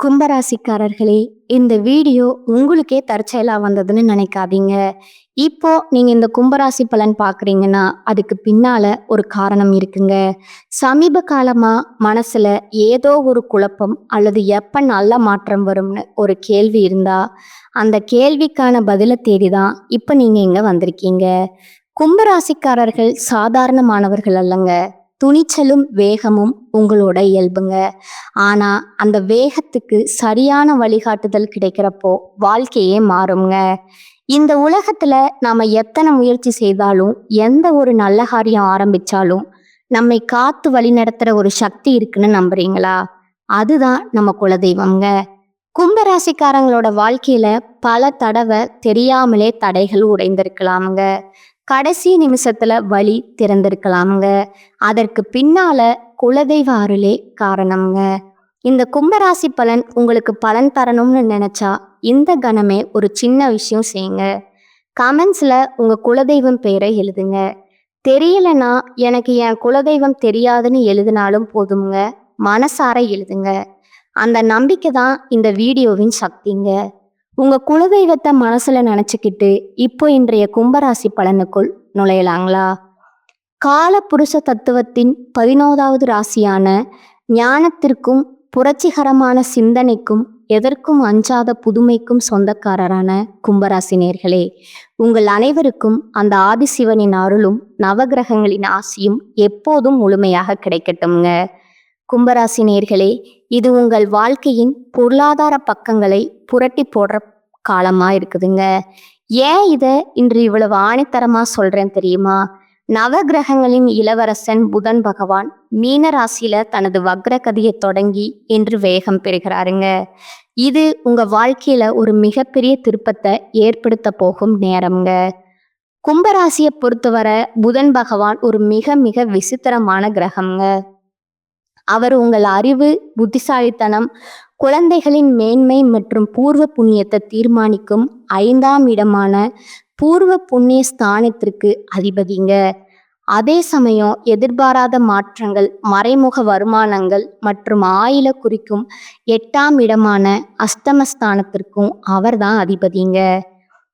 கும்பராசிக்காரர்களே, இந்த வீடியோ உங்களுக்கே தற்செயலா வந்ததுன்னு நினைக்காதீங்க. இப்போ நீங்க இந்த கும்பராசி பலன் பார்க்குறீங்கன்னா, அதுக்கு பின்னால ஒரு காரணம் இருக்குங்க. சமீப காலமா மனசுல ஏதோ ஒரு குழப்பம் அல்லது எப்ப நல்ல மாற்றம் வரும்னு ஒரு கேள்வி இருந்தா, அந்த கேள்விக்கான பதில தேடி தான் இப்ப நீங்க இங்க வந்திருக்கீங்க. கும்பராசிக்காரர்கள் சாதாரணமானவர்கள் அல்லங்க. துணிச்சலும் வேகமும் உங்களோட இயல்புங்க. ஆனா அந்த வேகத்துக்கு சரியான வழிகாட்டுதல் கிடைக்கிறப்போ வாழ்க்கையே மாறுங்க. இந்த உலகத்துல நாம எத்தனை முயற்சி செய்தாலும், எந்த ஒரு நல்ல காரியம் ஆரம்பிச்சாலும் நம்மை காத்து வழிநடத்துற ஒரு சக்தி இருக்குன்னு நம்புறீங்களா? அதுதான் நம்ம குலதெய்வம்ங்க. கும்பராசிக்காரங்களோட வாழ்க்கையில பல தடவை தெரியாமலே தடைகள் உடைந்திருக்கலாமுங்க. கடைசி நிமிஷத்துல வழி திறந்திருக்கலாமுங்க. அதற்கு பின்னால குலதெய்வ அருளே காரணம்ங்க. இந்த கும்பராசி பலன் உங்களுக்கு பலன் தரணும்னு நினைச்சா இந்த கணமே ஒரு சின்ன விஷயம் செய்யுங்க. கமெண்ட்ஸ்ல உங்க குலதெய்வம் பெயரை எழுதுங்க. தெரியலனா எனக்கு என் குலதெய்வம் தெரியாதுன்னு எழுதினாலும் போதுங்க. மனசார எழுதுங்க. அந்த நம்பிக்கை தான் இந்த வீடியோவின் சக்திங்க. உங்க குலதெய்வத்தை மனசுல நினைச்சுக்கிட்டு இப்போ இன்றைய கும்பராசி பலனுக்குள் நுழையலாங்களா? கால புருஷ தத்துவத்தின் 11வது ராசியான ஞானத்திற்கும் புரட்சிகரமான சிந்தனைக்கும் எதற்கும் அஞ்சாத புதுமைக்கும் சொந்தக்காரரான கும்பராசி நேர்களே, உங்கள் அனைவருக்கும் அந்த ஆதிசிவனின் அருளும் நவகிரகங்களின் ஆசியும் எப்போதும் முழுமையாக கிடைக்கட்டும்ங்க. கும்பராசி நேர்களே, இது உங்கள் வாழ்க்கையின் பொருளாதார பக்கங்களை புரட்டி போடுற காலமா இருக்குதுங்க. ஏன் இதை இன்று இவ்வளவு ஆணித்தரமா சொல்றேன் தெரியுமா? நவகிரகங்களின் இளவரசன் புதன் பகவான் மீன ராசியில தனது வக்ரகதியை தொடங்கி இன்று வேகம் பெறுகிறாருங்க. இது உங்க வாழ்க்கையில ஒரு மிகப்பெரிய திருப்பத்தை ஏற்படுத்த போகும் நேரம்ங்க. கும்பராசியை பொறுத்தவரை புதன் பகவான் ஒரு மிக மிக விசித்திரமான கிரகம்ங்க. அவர் உங்கள் அறிவு, புத்திசாலித்தனம், குழந்தைகளின் மேன்மை மற்றும் பூர்வ புண்ணியத்தை தீர்மானிக்கும் 5ஆம் இடமான பூர்வ புண்ணிய ஸ்தானத்திற்கு அதிபதிங்க. அதே சமயம் எதிர்பாராத மாற்றங்கள், மறைமுக வருமானங்கள் மற்றும் ஆயில குறிக்கும் 8ஆம் இடமான அஷ்டமஸ்தானத்திற்கும் அவர்தான் அதிபதிங்க.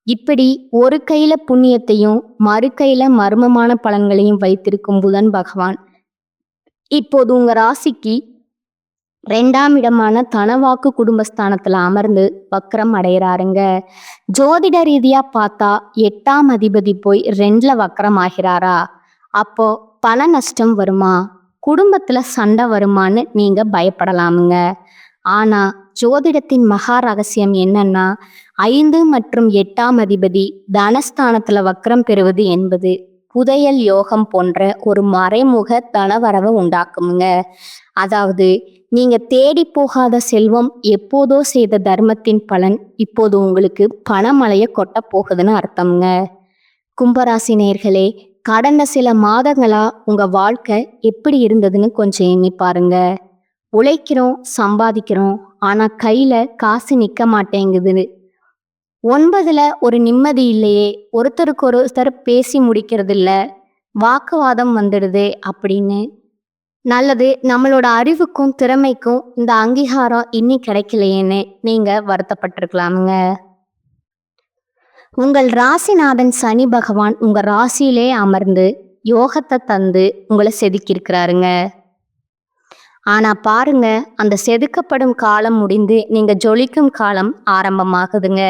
இப்படி ஒரு கையில புண்ணியத்தையும் மறு கையில மர்மமான பலன்களையும் வைத்திருக்கும் புதன் பகவான் இப்போது உங்க ராசிக்கு 2ஆம் இடமான தனவாக்கு குடும்பஸ்தானத்துல அமர்ந்து வக்ரம் அடைகிறாருங்க. ஜோதிட ரீதியா பார்த்தா 8ஆம் அதிபதி போய் 2ல வக்ரம் ஆகிறாரா? அப்போ பண நஷ்டம் வருமா, குடும்பத்துல சண்டை வருமான்னு நீங்க பயப்படலாமுங்க. ஆனா ஜோதிடத்தின் மகா ரகசியம் என்னன்னா, 5 மற்றும் 8ஆம் அதிபதி தனஸ்தானத்துல வக்ரம் பெறுவது என்பது புதையல் யோகம் போன்ற ஒரு மறைமுக தனவரவை உண்டாக்குமுங்க. அதாவது நீங்க தேடி போகாத செல்வம், எப்போதோ செய்த தர்மத்தின் பலன் இப்போது உங்களுக்கு பணமழைய கொட்ட போகுதுன்னு அர்த்தம்ங்க. கும்பராசி நேர்களே, கடந்த சில மாதங்களா உங்க வாழ்க்கை எப்படி இருந்ததுன்னு கொஞ்சம் எண்ணி பாருங்க. உழைக்கிறோம், சம்பாதிக்கிறோம், ஆனா கையில காசு நிக்க மாட்டேங்குது. 9ல ஒரு நிம்மதி இல்லையே, ஒருத்தருக்கு ஒருத்தர் பேசி முடிக்கிறது இல்ல, வாக்குவாதம் வந்துடுது அப்படின்னு. நல்லது, நம்மளோட அறிவுக்கும் திறமைக்கும் இந்த அங்கீகாரம் இன்னி கிடைக்கலையேன்னு நீங்க வருத்தப்பட்டிருக்கலாமுங்க. உங்கள் ராசிநாதன் சனி பகவான் உங்க ராசியிலே அமர்ந்து யோகத்தை தந்து உங்களை செதுக்கியிருக்கிறாருங்க. ஆனா பாருங்க, அந்த செதுக்கப்படும் காலம் முடிந்து நீங்க ஜொலிக்கும் காலம் ஆரம்பமாகுதுங்க.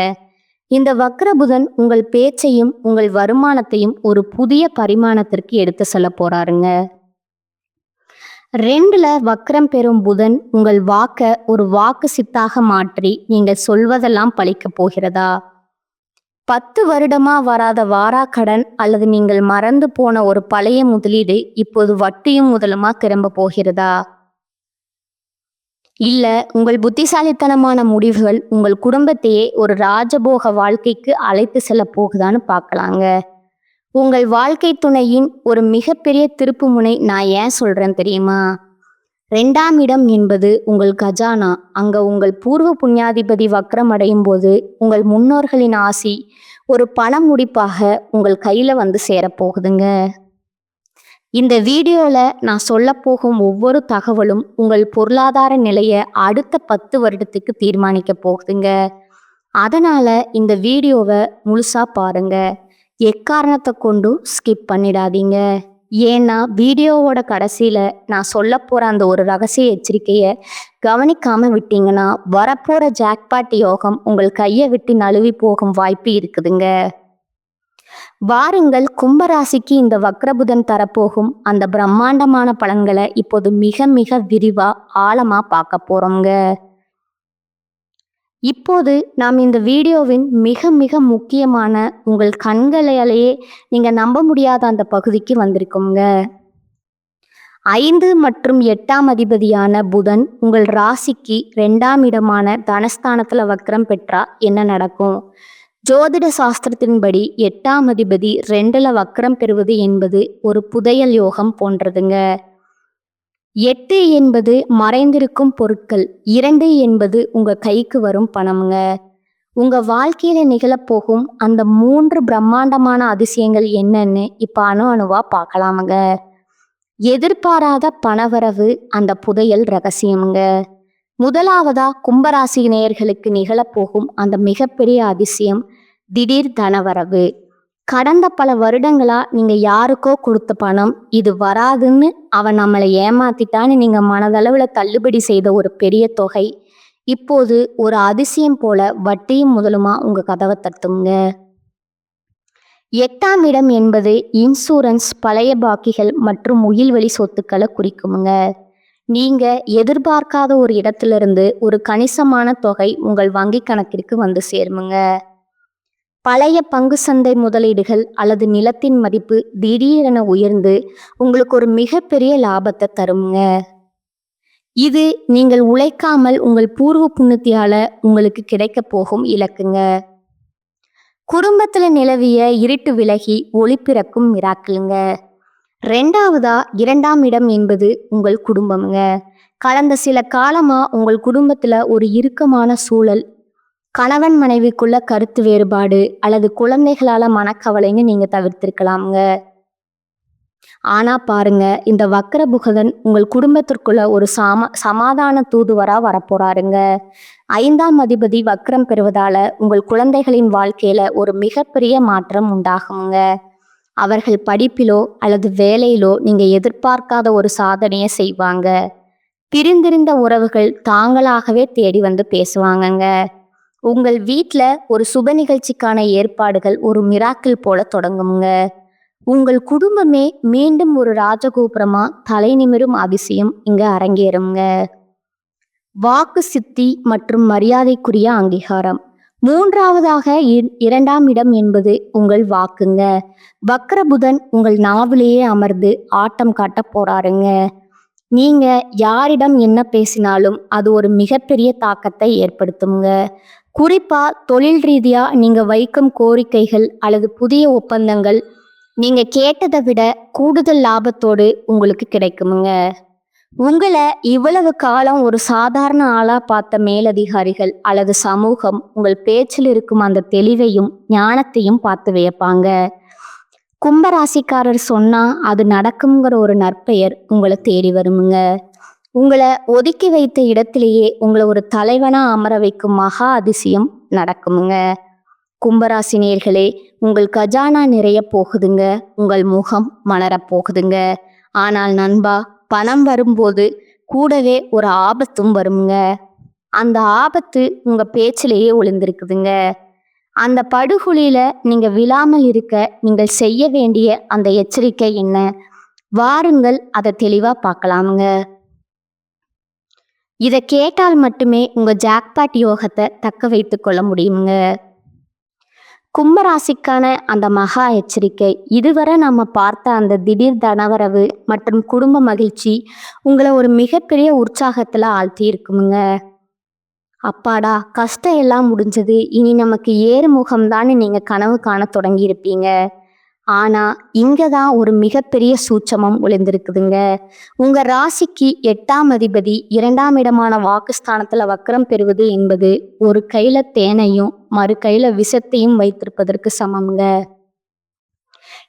இந்த வக்ரபுதன் உங்கள் பேச்சையும் உங்கள் வருமானத்தையும் ஒரு புதிய பரிமாணத்திற்கு எடுத்து செல்ல போறாருங்க. 2ல வக்ரம் பெறும் புதன் உங்கள் வாக்க ஒரு வாக்கு சித்தாக மாற்றி நீங்கள் சொல்வதெல்லாம் பலிக்க போகிறதா? 10 வருடமா வராத வாராக்கடன் அல்லது நீங்கள் மறந்து போன ஒரு பழைய முதலீடு இப்போது வட்டியும் முதலுமா திரும்ப போகிறதா? இல்ல உங்கள் புத்திசாலித்தனமான முடிவுகள் உங்கள் குடும்பத்தையே ஒரு ராஜபோக வாழ்க்கைக்கு அழைத்து செல்ல போகுதான்னு பார்க்கலாங்க. உங்கள் வாழ்க்கை துணையின் ஒரு மிகப்பெரிய திருப்பு முனை நான் ஏன் சொல்றேன் தெரியுமா? 2ஆம் இடம் என்பது உங்கள் கஜானா. அங்க உங்கள் பூர்வ புண்ணியாதிபதி வக்ரம் அடையும் போது உங்கள் முன்னோர்களின் ஆசி ஒரு பண முடிப்பாக உங்கள் கையில வந்து சேரப்போகுதுங்க. இந்த வீடியோல நான் சொல்ல போகும் ஒவ்வொரு தகவலும் உங்கள் பொருளாதார நிலையை அடுத்த 10 வருடத்துக்கு தீர்மானிக்க போகுதுங்க. அதனால இந்த வீடியோவை முழுசா பாருங்க. எக்காரணத்தை கொண்டும் ஸ்கிப் பண்ணிடாதீங்க. ஏன்னா வீடியோவோட கடைசியில நான் சொல்ல போற அந்த ஒரு ரகசிய எச்சரிக்கையை கவனிக்காம விட்டீங்கன்னா வரப்போற ஜாக்பாட் யோகம் உங்கள் கையை விட்டு நழுவி போகும் வாய்ப்பு இருக்குதுங்க. வாருங்கள், கும்பராசிக்கு இந்த வக்ரபுதன் தரப்போகும் அந்த பிரம்மாண்டமான பலன்களை இப்போது மிக மிக விரிவா ஆழமா பார்க்க போறோங்க. இப்போது நாம் இந்த வீடியோவின் மிக மிக முக்கியமான உங்கள் கண்களாலேயே நீங்க நம்ப முடியாத அந்த பகுதிக்கு வந்திருக்கோங்க. 5 மற்றும் 8ஆம் அதிபதியான புதன் உங்கள் ராசிக்கு 2ஆம் இடமான தனஸ்தானத்துல வக்ரம் பெற்றா என்ன நடக்கும்? ஜோதிட சாஸ்திரத்தின்படி 8ஆம் அதிபதி 2ல வக்ரம் பெறுவது என்பது ஒரு புதையல் யோகம் போன்றதுங்க. 8 என்பது மறைந்திருக்கும் பொருட்கள், 2 என்பது உங்க கைக்கு வரும் பணமுங்க. உங்க வாழ்க்கையில நிகழப்போகும் அந்த 3 பிரம்மாண்டமான அதிசயங்கள் என்னன்னு இப்ப அணுவா பார்க்கலாமுங்க. எதிர்பாராத பணவரவு, அந்த புதையல் ரகசியமுங்க. முதலாவதா கும்பராசி நேயர்களுக்கு நிகழப்போகும் அந்த மிகப்பெரிய அதிசயம் திடீர் தனவரவு. கடந்த பல வருடங்களா நீங்க யாருக்கோ கொடுத்த பணம் இது வராதுன்னு அவன் நம்மளை ஏமாத்திட்டான்னு நீங்க மனதளவுல தள்ளுபடி செய்த ஒரு பெரிய தொகை இப்போது ஒரு அதிசயம் போல வட்டியும் முதலுமா உங்க கதவை தட்டுங்க. 8ஆம் இடம் என்பது இன்சூரன்ஸ், பழைய பாக்கிகள் மற்றும் உயில்வழி சொத்துக்களை குறிக்குமுங்க. நீங்க எதிர்பார்க்காத ஒரு இடத்திலிருந்து ஒரு கணிசமான தொகை உங்கள் வங்கி கணக்கிற்கு வந்து சேருமுங்க. பழைய பங்கு சந்தை முதலீடுகள் அல்லது நிலத்தின் மதிப்பு திடீரென உயர்ந்து உங்களுக்கு ஒரு மிகப்பெரிய லாபத்தை தருங்க. இது நீங்கள் உழைக்காமல் உங்கள் பூர்வ புண்ணியத்தால உங்களுக்கு கிடைக்க போகும் இலக்குங்க. குடும்பத்துல நிலவிய இருட்டு விலகி ஒளி பிறக்கும் மிராக்கிளுங்க. 2ஆம் இடம் என்பது உங்கள் குடும்பம்ங்க. கடந்த சில காலமா உங்கள் குடும்பத்துல ஒரு இறுக்கமான சூழல், கணவன் மனைவிக்குள்ள கருத்து வேறுபாடு அல்லது குழந்தைகளால மனக்கவலைன்னு நீங்க தவிர்த்திருக்கலாம்ங்க. ஆனா பாருங்க, இந்த வக்ரபுதன் உங்கள் குடும்பத்திற்குள்ள ஒரு சமாதான தூதுவரா வரப்போறாருங்க. 5ஆம் அதிபதி வக்ரம் பெறுவதால உங்கள் குழந்தைகளின் வாழ்க்கையில ஒரு மிகப்பெரிய மாற்றம் உண்டாகுங்க. அவர்கள் படிப்பிலோ அல்லது வேலையிலோ நீங்க எதிர்பார்க்காத ஒரு சாதனையை செய்வாங்க. பிரிந்திருந்த உறவுகள் தாங்களாகவே தேடி வந்து பேசுவாங்கங்க. உங்கள் வீட்டில் ஒரு சுப நிகழ்ச்சிக்கான ஏற்பாடுகள் ஒரு மிராக்கிள் போல தொடங்குங்க. உங்கள் குடும்பமே மீண்டும் ஒரு ராஜகோபுரமா தலை நிமிரும் அதிசயம் இங்க அரங்கேறுங்க. வாக்கு சித்தி மற்றும் மரியாதைக்குரிய அங்கீகாரம். 3ஆவதாக 2ஆம் இடம் என்பது உங்கள் வாக்குங்க. வக்ரபுதன் உங்கள் நாவிலேயே அமர்ந்து ஆட்டம் காட்ட போறாருங்க. நீங்க யாரிடம் என்ன பேசினாலும் அது ஒரு மிகப்பெரிய தாக்கத்தை ஏற்படுத்துங்க. குறிப்பா தொழில் ரீதியா நீங்க வைக்கும் கோரிக்கைகள் அல்லது புதிய ஒப்பந்தங்கள் நீங்க கேட்டதை விட கூடுதல் லாபத்தோடு உங்களுக்கு கிடைக்குமுங்க. உங்களை இவ்வளவு காலம் ஒரு சாதாரண ஆளா பார்த்த மேலதிகாரிகள் அல்லது சமூகம் உங்கள் பேச்சில் இருக்கும் அந்த தெளிவையும் ஞானத்தையும் பார்த்து வியப்பாங்க. கும்பராசிக்காரர் சொன்னா அது நடக்குங்கிற ஒரு நற்பெயர் உங்களை தேடி வருமுங்க. உங்களை ஒதுக்கி வைத்த இடத்திலேயே உங்களை ஒரு தலைவனா அமர வைக்கும் மகா அதிசயம் நடக்குமுங்க. கும்பராசி நேயர்களே, உங்கள் கஜானா நிறைய போகுதுங்க, உங்கள் முகம் மலரப் போகுதுங்க. ஆனால் நண்பா, பணம் வரும்போது கூடவே ஒரு ஆபத்தும் வருங்க. அந்த ஆபத்து உங்க பேச்சிலேயே ஒளிந்திருக்குதுங்க. அந்த படுகொலியில நீங்க விழாமல் இருக்க நீங்கள் செய்ய வேண்டிய அந்த எச்சரிக்கை என்ன? வாருங்கள், அதை தெளிவா பார்க்கலாமுங்க. இதை கேட்டால் மட்டுமே உங்க ஜாக்பாட் யோகத்தை தக்க வைத்து கொள்ள முடியுங்க. கும்பராசிக்கான அந்த மகா எச்சரிக்கை, இதுவரை நம்ம பார்த்த அந்த திடீர் தனவரவு மற்றும் குடும்ப மகிழ்ச்சி உங்களை ஒரு மிகப்பெரிய உற்சாகத்துல ஆழ்த்தி இருக்குமுங்க. அப்பாடா, கஷ்டம் எல்லாம் முடிஞ்சது, இனி நமக்கு ஏறுமுகம்தான்னு நீங்க கனவு காண தொடங்கி இருப்பீங்க. ஆனா இங்கதான் ஒரு மிகப்பெரிய சூட்சமம் ஒளிந்திருக்குதுங்க. உங்க ராசிக்கு 8ஆம் அதிபதி 2ஆம் இடமான வாக்குஸ்தானத்துல வக்ரம் பெறுவது என்பது ஒரு கையில தேனையும் மறு கையில விஷத்தையும் வைத்திருப்பதற்கு சமம்ங்க.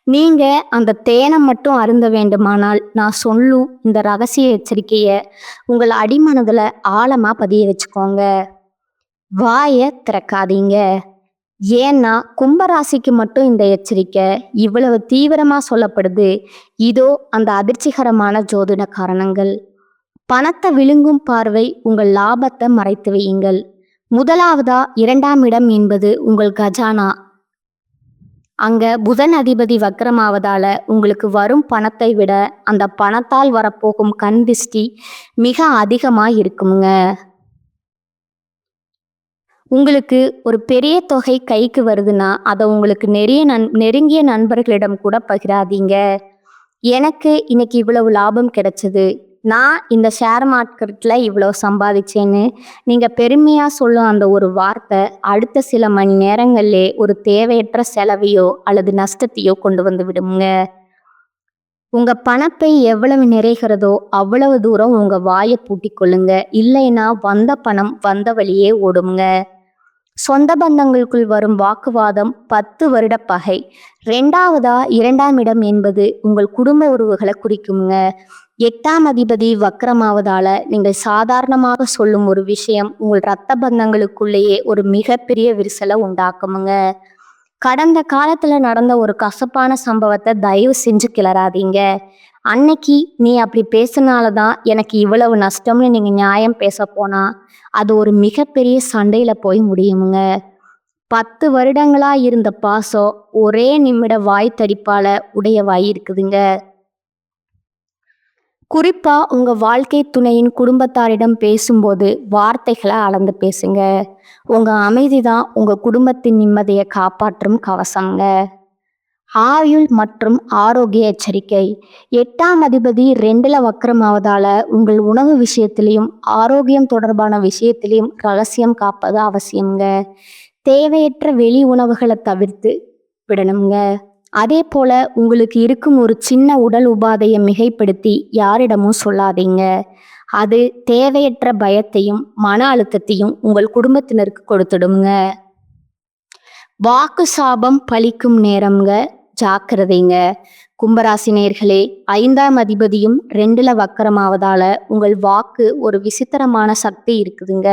நீங்க அந்த தேனை மட்டும் அருந்த வேண்டுமானால் நான் சொல்லும் இந்த ரகசிய எச்சரிக்கைய உங்கள் அடிமனதுல ஆழமா பதிய வச்சுக்கோங்க. வாய திறக்காதீங்க. ஏன்னா கும்பராசிக்கு மட்டும் இந்த எச்சரிக்கை இவ்வளவு தீவிரமா சொல்லப்படுது. இதோ அந்த அதிர்ச்சிகரமான ஜோதிட காரணங்கள். பணத்தை விழுங்கும் பார்வை உங்கள் லாபத்தை மறைத்து வையுங்கள். முதலாவதா 2ஆம் இடம் என்பது உங்கள் கஜானா. அங்க புதன் அதிபதி வக்ரமாவதால உங்களுக்கு வரும் பணத்தை விட அந்த பணத்தால் வரப்போகும் கண் திஷ்டி மிக அதிகமா இருக்குங்க. உங்களுக்கு ஒரு பெரிய தொகை கைக்கு வருதுன்னா அதை உங்களுக்கு நெருங்கிய நண்பர்களிடம் கூட பகிராதீங்க. எனக்கு இன்னைக்கு இவ்வளவு லாபம் கிடைச்சது, நான் இந்த ஷேர் மார்க்கெட்டில் இவ்வளோ சம்பாதிச்சேன்னு நீங்கள் பெருமையாக சொல்லும் அந்த ஒரு வார்த்தை அடுத்த சில மணி நேரங்கள்லே ஒரு தேவையற்ற செலவையோ அல்லது நஷ்டத்தையோ கொண்டு வந்து விடுங்க. உங்கள் பணப்பை எவ்வளவு நிறைகிறதோ அவ்வளவு தூரம் உங்கள் வாயை பூட்டிக் கொள்ளுங்க. இல்லைன்னா வந்த பணம் வந்த வழியே ஓடுங்க. சொந்த பந்தங்களுக்குள் வரும் வாக்குவாதம் 10 வருட பகை. 2ஆம் இடம் என்பது உங்கள் குடும்ப உறவுகளை குறிக்குங்க. 8ஆம் அதிபதி வக்ரமாவதால நீங்கள் சாதாரணமாக சொல்லும் ஒரு விஷயம் உங்கள் இரத்த பந்தங்களுக்குள்ளேயே ஒரு மிகப்பெரிய விரிசலை உண்டாக்குமுங்க. கடந்த காலத்துல நடந்த ஒரு கசப்பான சம்பவத்தை தயவு செஞ்சு கிளறாதீங்க. அன்னைக்கு நீ அப்படி பேசினாலதான் எனக்கு இவ்வளவு நஷ்டம்னு நீங்க நியாயம் பேச போனா அது ஒரு மிகப்பெரிய சண்டையில போய் முடியுமுங்க. 10 வருடங்களா இருந்த பாசம் ஒரே நிமிட வாய் தடிப்பால உடையவாய் இருக்குதுங்க. குறிப்பா உங்க வாழ்க்கை துணையின் குடும்பத்தாரிடம் பேசும்போது வார்த்தைகளை அளந்து பேசுங்க. உங்க அமைதிதான் உங்க குடும்பத்தின் நிம்மதியை காப்பாற்றும் கவசம்ங்க. ஆயுள் மற்றும் ஆரோக்கிய எச்சரிக்கை. 8ஆம் அதிபதி 2ல் வக்ரமாவதால உங்கள் உணவு விஷயத்திலையும் ஆரோக்கியம் தொடர்பான விஷயத்திலையும் ரகசியம் காப்பது அவசியம்ங்க. தேவையற்ற வெளி உணவுகளை தவிர்த்து விடணுங்க. அதே போல உங்களுக்கு இருக்கும் ஒரு சின்ன உடல் உபாதையை மிகைப்படுத்தி யாரிடமும் சொல்லாதீங்க. அது தேவையற்ற பயத்தையும் மன அழுத்தத்தையும் உங்கள் குடும்பத்தினருக்கு கொடுத்துடுங்க. வாக்கு சாபம் பலிக்கும் நேரம்ங்க, ஜாக்கிரதைங்க. கும்பராசி நேயர்களே, 5ஆம் அதிபதியும் 2ல் வக்கரமாவதால உங்கள் வாக்கு ஒரு விசித்திரமான சக்தி இருக்குதுங்க.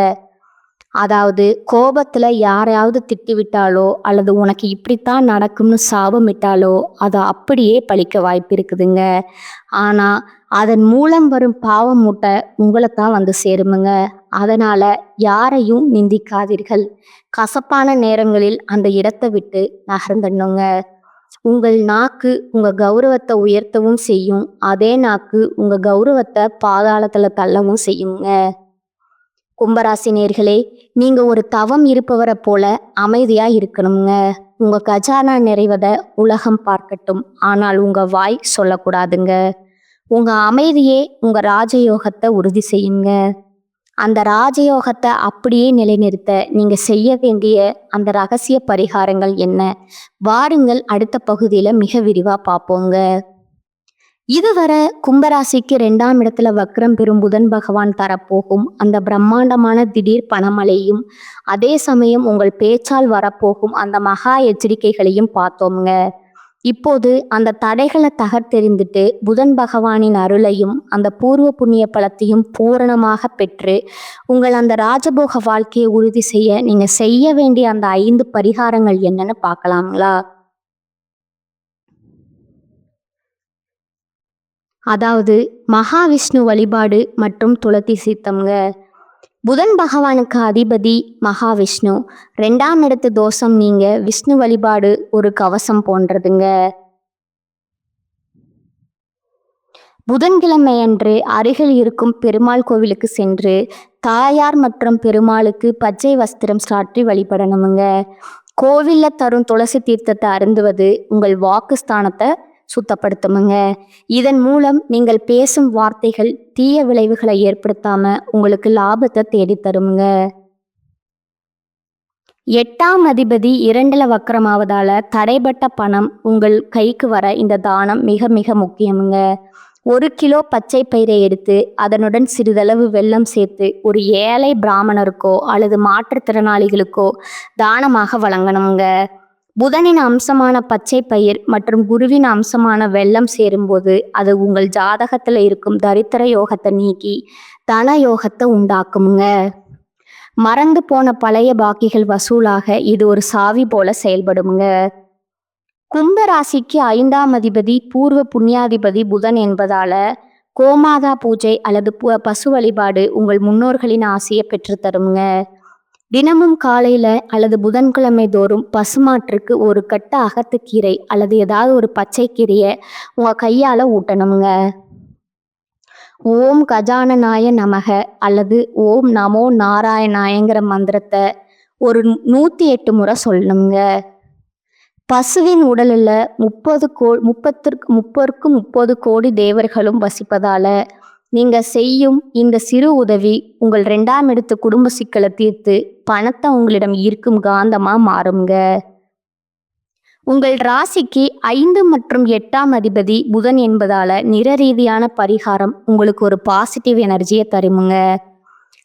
அதாவது கோபத்துல யாரையாவது திட்டிவிட்டாலோ அல்லது உனக்கு இப்படித்தான் நடக்கும்னு சாபமிட்டாலோ அது அப்படியே பலிக்க வாய்ப்பு இருக்குதுங்க. ஆனா அதன் மூலம் வரும் பாவம் மூட்டை உங்களைத்தான் வந்து சேருமுங்க. அதனால யாரையும் நிந்திக்காதீர்கள். கசப்பான நேரங்களில் அந்த இடத்தை விட்டு நகர்ந்துடணுங்க. உங்கள் நாக்கு உங்க கௌரவத்தை உயர்த்தவும் செய்யும், அதே நாக்கு உங்க கௌரவத்தை பாதாளத்துல தள்ளவும் செய்யுங்க. கும்பராசி நேயர்களே, நீங்க ஒரு தவம் இருப்பவரை போல அமைதியா இருக்கணுங்க. உங்க கஜானா நிறைவத உலகம் பார்க்கட்டும், ஆனால் உங்க வாய் சொல்லக்கூடாதுங்க. உங்க அமைதியே உங்க ராஜயோகத்தை உறுதி செய்யுங்க. அந்த ராஜயோகத்தை அப்படியே நிலைநிறுத்த நீங்க செய்ய வேண்டிய அந்த ரகசிய பரிகாரங்கள் என்ன? வாருங்கள் அடுத்த பகுதியில மிக விரிவா பார்ப்போங்க. இதுவரை கும்பராசிக்கு 2ஆம் இடத்துல வக்ரம் பெறும் புதன் பகவான் தரப்போகும் அந்த பிரம்மாண்டமான திடீர் பணமழையும், அதே சமயம் உங்கள் பேச்சால் வரப்போகும் அந்த மகா எச்சரிக்கைகளையும் பார்த்தோம்ங்க. இப்போது அந்த தடைகளை தகர்த்தெறிந்துட்டு புதன் பகவானின் அருளையும் அந்த பூர்வ புண்ணிய பலத்தையும் பூரணமாக பெற்று உங்கள் அந்த ராஜபோக வாழ்க்கையை உறுதி செய்ய நீங்க செய்ய வேண்டிய அந்த 5 பரிகாரங்கள் என்னன்னு பார்க்கலாங்களா? அதாவது மகாவிஷ்ணு வழிபாடு மற்றும் துளசி சித்தம்ங்க. புதன் பகவானுக்கு அதிபதி மகாவிஷ்ணு. 2ஆம் இடத்து தோஷம் நீங்க விஷ்ணு வழிபாடு ஒரு கவசம் போன்றதுங்க. புதன்கிழமையன்று அருகில் இருக்கும் பெருமாள் கோவிலுக்கு சென்று தாயார் மற்றும் பெருமாளுக்கு பச்சை வஸ்திரம் சாற்றி வழிபடணுமுங்க. கோவில்ல தரும் துளசி தீர்த்தத்தை அருந்துவது உங்கள் வாக்குஸ்தானத்தை சுத்தப்படுத்துமுங்க. இதன் மூலம் நீங்கள் பேசும் வார்த்தைகள் தீய விளைவுகளை ஏற்படுத்தாம உங்களுக்கு லாபத்தை தேடித்தருமுங்க. 8ஆம் அதிபதி 2ல் வக்கரமாவதால தடைப்பட்ட பணம் உங்கள் கைக்கு வர இந்த தானம் மிக மிக முக்கியமுங்க. 1 கிலோ பச்சை பயிரை எடுத்து அதனுடன் சிறிதளவு வெல்லம் சேர்த்து ஒரு ஏழை பிராமணருக்கோ அல்லது மாற்றுத்திறனாளிகளுக்கோ தானமாக வழங்கணுங்க. புதனின் அம்சமான பச்சை பயிர் மற்றும் குருவின் அம்சமான வெள்ளம் சேரும்போது அது உங்கள் ஜாதகத்துல இருக்கும் தரித்திர யோகத்தை நீக்கி தன யோகத்தை உண்டாக்குமுங்க. மறந்து போன பழைய பாக்கிகள் வசூலாக இது ஒரு சாவி போல செயல்படுமுங்க. கும்ப ராசிக்கு 5ஆம் அதிபதி பூர்வ புண்ணியாதிபதி புதன் என்பதால கோமாதா பூஜை அல்லது பசு வழிபாடு உங்கள் முன்னோர்களின் ஆசையை பெற்று தருங்க. தினமும் காலையில அல்லது புதன்கிழமை தோறும் பசுமாற்றுக்கு ஒரு கட்டு அகத்துக்கீரை அல்லது ஏதாவது ஒரு பச்சை கீரையை உங்க கையால ஊட்டணுங்க. ஓம் கஜானனாய நமக அல்லது ஓம் நமோ நாராயணாயங்கிற மந்திரத்தை ஒரு 108 முறை சொல்லணுங்க. பசுவின் உடலில் 30 கோடி தேவர்களும் வசிப்பதால நீங்க செய்யும் இந்த சிறு உதவி உங்கள் 2ஆம் இடத்து குடும்ப சிக்கலை தீர்த்து பணத்தை உங்களிடம் ஈர்க்கும் காந்தமா மாறுங்க. உங்கள் ராசிக்கு 5 மற்றும் 8ஆம் அதிபதி புதன் என்பதால நிற ரீதியான பரிகாரம் உங்களுக்கு ஒரு பாசிட்டிவ் எனர்ஜியை தருமுங்க.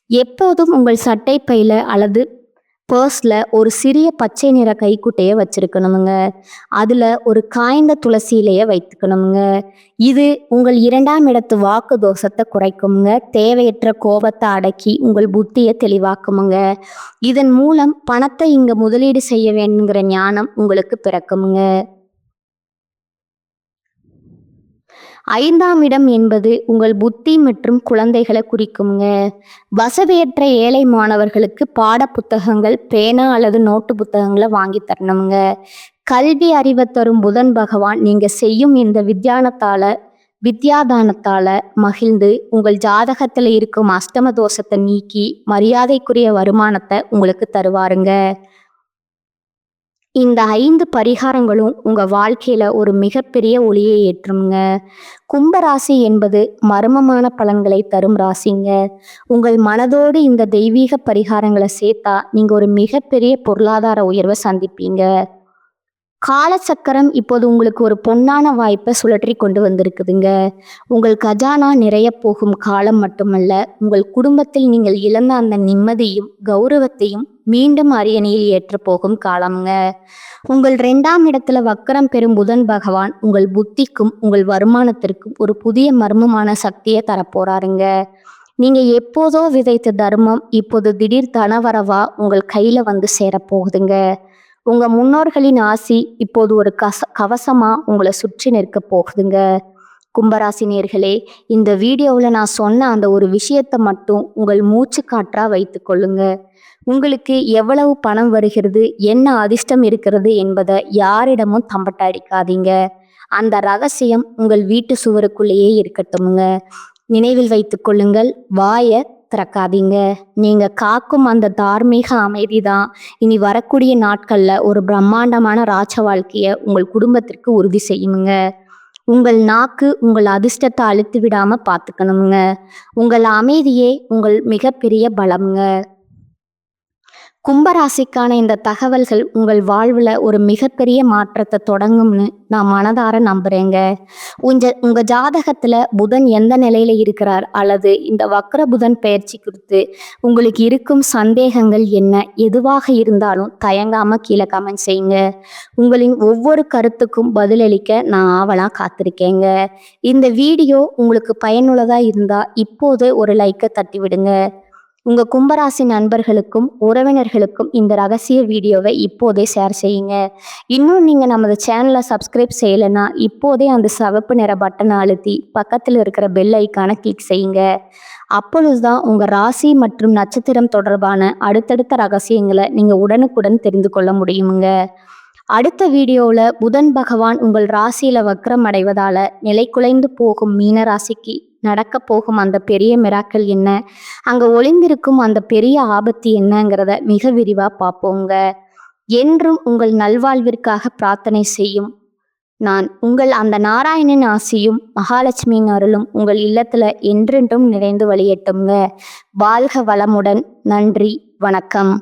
எப்போதும் உங்கள் சட்டை பையில அல்லது பர்ஸில் ஒரு சிறிய பச்சை நிற கைக்குட்டையை வச்சிருக்கணுமுங்க. அதில் ஒரு காய்ந்த துளசி இலையை வைத்துக்கணுமுங்க. இது உங்கள் 2ஆம் இடத்து வாக்கு தோஷத்தை குறைக்குமுங்க. தேவையற்ற கோபத்தை அடக்கி உங்கள் புத்தியை தெளிவாக்குமுங்க. இதன் மூலம் பணத்தை இங்கே முதலீடு செய்ய வேண்டுங்கிற ஞானம் உங்களுக்கு பிறக்குமுங்க. 5ஆம் இடம் என்பது உங்கள் புத்தி மற்றும் குழந்தைகளை குறிக்குங்க. வசதியற்ற ஏழை மாணவர்களுக்கு பாட புத்தகங்கள், பேனா அல்லது நோட்டு புத்தகங்களை வாங்கி தரணுங்க. கல்வி அறிவை தரும் புதன் பகவான் நீங்க செய்யும் இந்த வித்யாதானத்தால மகிழ்ந்து உங்கள் ஜாதகத்தில் இருக்கும் அஷ்டம தோஷத்தை நீக்கி மரியாதைக்குரிய வருமானத்தை உங்களுக்கு தருவாருங்க. இந்த 5 பரிகாரங்களும் உங்க வாழ்க்கையில ஒரு மிகப்பெரிய ஒளியை ஏற்றுங்க. கும்பராசி என்பது மர்மமான பலன்களை தரும் ராசிங்க. உங்கள் மனதோடு இந்த தெய்வீக பரிகாரங்களை சேர்த்தா நீங்க ஒரு மிகப்பெரிய பொருளாதார உயர்வை சந்திப்பீங்க. காலச்சக்கரம் இப்போது உங்களுக்கு ஒரு பொன்னான வாய்ப்பை சுழற்றி கொண்டு வந்திருக்குதுங்க. உங்கள் கஜானா நிறைய போகும் காலம் மட்டுமல்ல, உங்கள் குடும்பத்தில் நீங்கள் இழந்த அந்த நிம்மதியும் கௌரவத்தையும் மீண்டும் அரியணையில் ஏற்ற போகும் காலம்ங்க. உங்கள் 2ஆம் இடத்துல வக்கரம் பெறும் புதன் பகவான் உங்கள் புத்திக்கும் உங்கள் வருமானத்திற்கும் ஒரு புதிய மர்மமான சக்தியை தரப்போறாருங்க. நீங்க எப்போதோ விதைத்த தர்மம் இப்போது திடீர் தனவரவா உங்கள் கையில வந்து சேரப்போகுதுங்க. உங்க முன்னோர்களின் ஆசி இப்போது ஒரு கவசமா உங்களை சுற்றி நிற்க போகுதுங்க. கும்பராசி நேயர்களே, இந்த வீடியோவில் நான் சொன்ன அந்த ஒரு விஷயத்தை மட்டும் உங்கள் மூச்சு காற்றா வைத்து கொள்ளுங்க. உங்களுக்கு எவ்வளவு பணம் வருகிறது, என்ன அதிர்ஷ்டம் இருக்கிறது என்பதை யாரிடமும் தம்பட்ட அடிக்காதீங்க. அந்த ரகசியம் உங்கள் வீட்டு சுவருக்குள்ளேயே இருக்கட்டும்ங்க. நினைவில் வைத்து கொள்ளுங்கள், வாயை திறக்காதீங்க. நீங்க காக்கும் அந்த தார்மீக அமைதி தான் இனி வரக்கூடிய நாட்கள்ல ஒரு பிரம்மாண்டமான ராஜ வாழ்க்கைய உங்கள் குடும்பத்திற்கு உறுதி செய்யுங்க. உங்கள் நாக்கு உங்கள் அதிர்ஷ்டத்தை அழுத்து விடாம பார்த்துக்கணுங்க. உங்கள் அமைதியே உங்கள் மிகப்பெரிய பலம்ங்க. கும்பராசிக்கான இந்த தகவல்கள் உங்கள் வாழ்வில் ஒரு மிகப்பெரிய மாற்றத்தை தொடங்கும்னு நான் மனதார நம்புறேங்க. உங்க ஜாதகத்துல புதன் எந்த நிலையில இருக்கிறார் அல்லது இந்த வக்ர புதன் பயிற்சி குறித்து உங்களுக்கு இருக்கும் சந்தேகங்கள் என்ன, எதுவாக இருந்தாலும் தயங்காம கீழே கமெண்ட் செய்யுங்க. உங்களின் ஒவ்வொரு கருத்துக்கும் பதிலளிக்க நான் ஆவலா காத்திருக்கேங்க. இந்த வீடியோ உங்களுக்கு பயனுள்ளதா இருந்தா இப்போது ஒரு லைக்கை தட்டி விடுங்க. உங்க கும்பராசி நண்பர்களுக்கும் உறவினர்களுக்கும் இந்த ரகசிய வீடியோவை இப்போதே ஷேர் செய்யுங்க. இன்னும் நீங்க நமது சேனலை சப்ஸ்கிரைப் செய்யலைன்னா இப்போதே அந்த சிவப்பு நிற பட்டனை அழுத்தி பக்கத்தில் இருக்கிற பெல் ஐக்கானை கிளிக் செய்யுங்க. அப்பொழுதுதான் உங்க ராசி மற்றும் நட்சத்திரம் தொடர்பான அடுத்தடுத்த ரகசியங்களை நீங்க உடனுக்குடன் தெரிந்து கொள்ள முடியுங்க. அடுத்த வீடியோவில் புதன் பகவான் உங்கள் ராசியில வக்ரம் அடைவதால நிலை குலைந்து போகும் மீன ராசிக்கு நடக்க போகும் அந்த பெரிய மிராக்கள் என்ன, அங்க ஒளிந்திருக்கும் அந்த பெரிய ஆபத்து என்னங்கிறத மிக விரிவா பார்ப்போங்க. என்றும் உங்கள் நல்வாழ்விற்காக பிரார்த்தனை செய்யும் நான் உங்கள் அந்த நாராயணன் ஆசியும் மகாலட்சுமியின் அருளும் உங்கள் இல்லத்துல என்றென்றும் நிறைந்து வழியட்டுங்க. வாழ்க வளமுடன். நன்றி, வணக்கம்.